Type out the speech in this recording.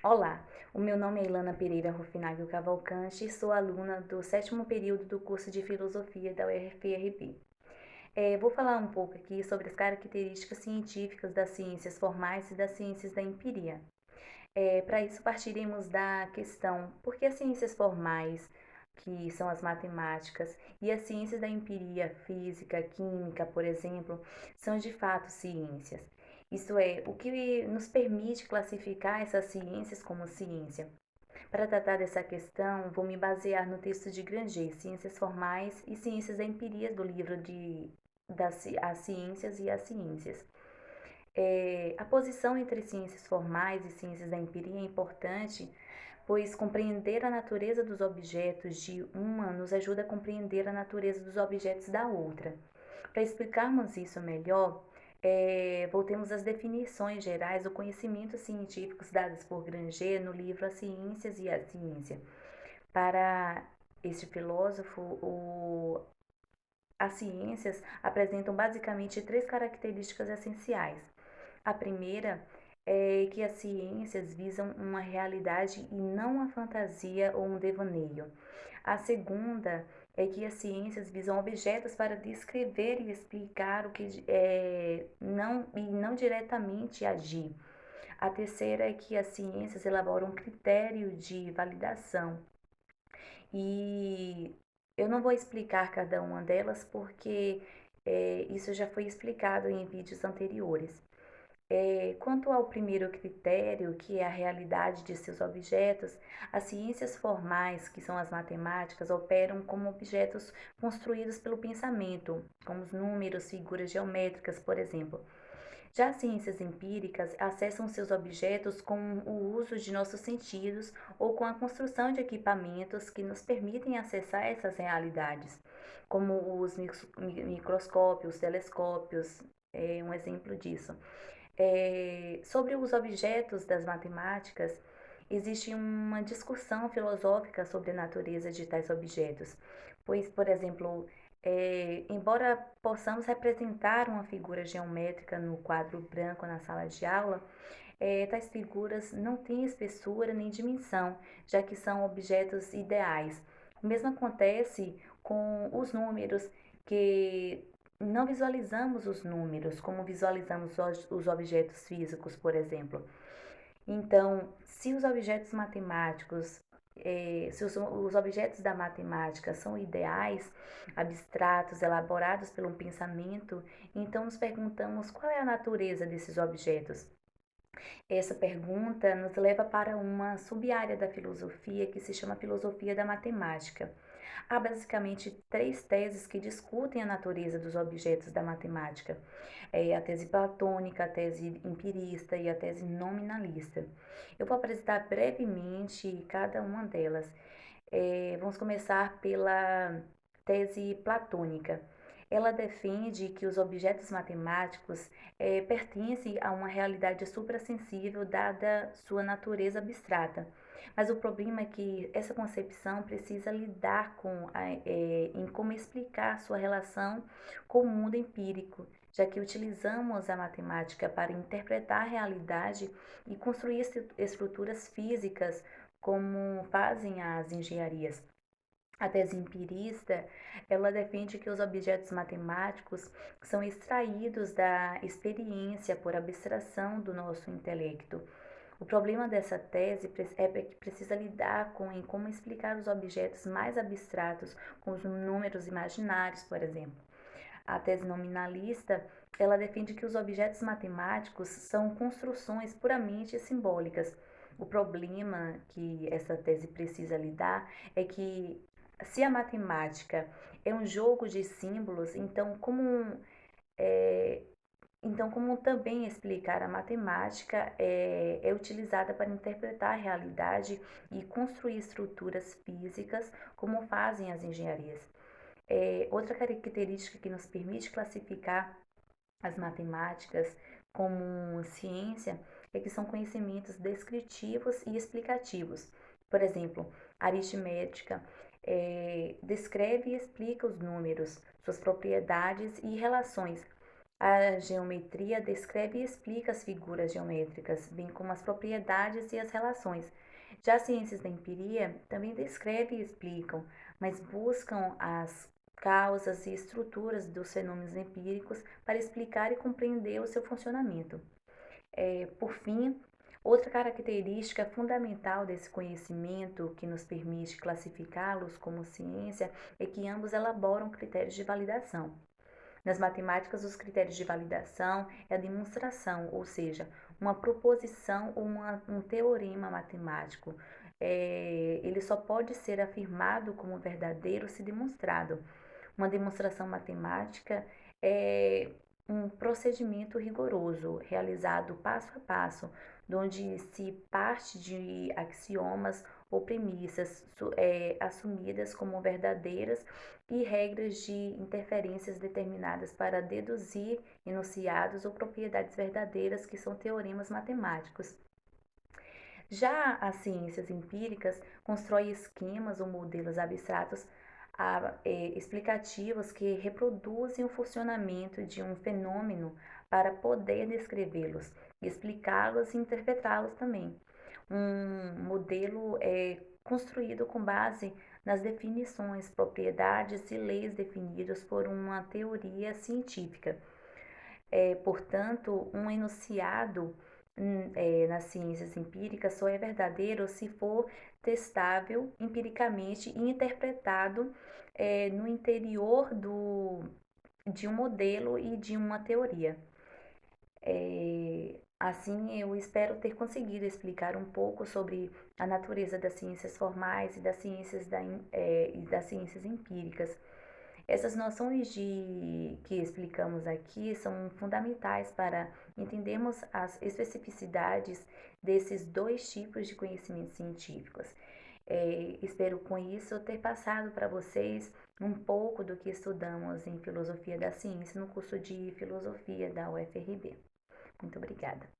Olá, o meu nome é Ilana Pereira Rufinagel Cavalcante e sou aluna do sétimo período do curso de Filosofia da UFRB. Vou falar um pouco aqui sobre as características científicas das ciências formais e das ciências da empiria. Para isso, partiremos da questão por que as ciências formais, que são as matemáticas, e as ciências da empiria, física, química, por exemplo, são de fato ciências. Isso é, o que nos permite classificar essas ciências como ciência. Para tratar dessa questão, vou me basear no texto de Granger, Ciências Formais e Ciências da Empiria, do livro As Ciências e as Ciências. A posição entre ciências formais e ciências da empiria é importante, pois compreender a natureza dos objetos de uma nos ajuda a compreender a natureza dos objetos da outra. Para explicarmos isso melhor, voltemos às definições gerais do conhecimento científicos dadas por Granger no livro As Ciências e a Ciência. Para este filósofo, as ciências apresentam basicamente três características essenciais. A primeira é que as ciências visam uma realidade e não uma fantasia ou um devaneio. A segunda é que as ciências visam objetos para descrever e explicar o que não diretamente agir. A terceira é que as ciências elaboram um critério de validação. E eu não vou explicar cada uma delas porque isso já foi explicado em vídeos anteriores. Quanto ao primeiro critério, que é a realidade de seus objetos, as ciências formais, que são as matemáticas, operam como objetos construídos pelo pensamento, como os números, figuras geométricas, por exemplo. Já as ciências empíricas acessam seus objetos com o uso de nossos sentidos ou com a construção de equipamentos que nos permitem acessar essas realidades, como os microscópios, telescópios, é um exemplo disso. Sobre os objetos das matemáticas, existe uma discussão filosófica sobre a natureza de tais objetos, pois, por exemplo, embora possamos representar uma figura geométrica no quadro branco na sala de aula, tais figuras não têm espessura nem dimensão, já que são objetos ideais. O mesmo acontece com os números, que não visualizamos os números como visualizamos os objetos físicos, por exemplo. Então, se os objetos matemáticos, se os objetos da matemática são ideais, abstratos, elaborados pelo pensamento, então nos perguntamos qual é a natureza desses objetos. Essa pergunta nos leva para uma sub-área da filosofia que se chama filosofia da matemática. Há basicamente três teses que discutem a natureza dos objetos da matemática: a tese platônica, a tese empirista e a tese nominalista. Eu vou apresentar brevemente cada uma delas. Vamos começar pela tese platônica. Ela defende que os objetos matemáticos pertencem a uma realidade suprassensível dada sua natureza abstrata. Mas o problema é que essa concepção precisa lidar em como explicar sua relação com o mundo empírico, já que utilizamos a matemática para interpretar a realidade e construir estruturas físicas como fazem as engenharias. A tese empirista, ela defende que os objetos matemáticos são extraídos da experiência por abstração do nosso intelecto. O problema dessa tese é que precisa lidar em como explicar os objetos mais abstratos, com os números imaginários, por exemplo. A tese nominalista, ela defende que os objetos matemáticos são construções puramente simbólicas. O problema que essa tese precisa lidar é que se a matemática é um jogo de símbolos, é, como também explicar a matemática é utilizada para interpretar a realidade e construir estruturas físicas, como fazem as engenharias. Outra característica que nos permite classificar as matemáticas como ciência é que são conhecimentos descritivos e explicativos. Por exemplo, a aritmética descreve e explica os números, suas propriedades e relações. A geometria descreve e explica as figuras geométricas, bem como as propriedades e as relações. Já as ciências da empiria também descrevem e explicam, mas buscam as causas e estruturas dos fenômenos empíricos para explicar e compreender o seu funcionamento. Por fim, outra característica fundamental desse conhecimento que nos permite classificá-los como ciência é que ambos elaboram critérios de validação. Nas matemáticas, os critérios de validação é a demonstração, ou seja, uma proposição ou um teorema matemático. Ele só pode ser afirmado como verdadeiro se demonstrado. Uma demonstração matemática é um procedimento rigoroso, realizado passo a passo, onde se parte de axiomas ou premissas assumidas como verdadeiras e regras de interferências determinadas para deduzir enunciados ou propriedades verdadeiras que são teoremas matemáticos. Já as ciências empíricas constroem esquemas ou modelos abstratos explicativos que reproduzem o funcionamento de um fenômeno para poder descrevê-los, explicá-los e interpretá-los também. Um modelo é construído com base nas definições, propriedades e leis definidas por uma teoria científica. Portanto, um enunciado nas ciências empíricas só é verdadeiro se for testável empiricamente e interpretado no interior de um modelo e de uma teoria. Assim, eu espero ter conseguido explicar um pouco sobre a natureza das ciências formais e das ciências empíricas. Essas noções que explicamos aqui são fundamentais para entendermos as especificidades desses dois tipos de conhecimentos científicos. Espero com isso ter passado para vocês um pouco do que estudamos em Filosofia da Ciência no curso de Filosofia da UFRB. Muito obrigada.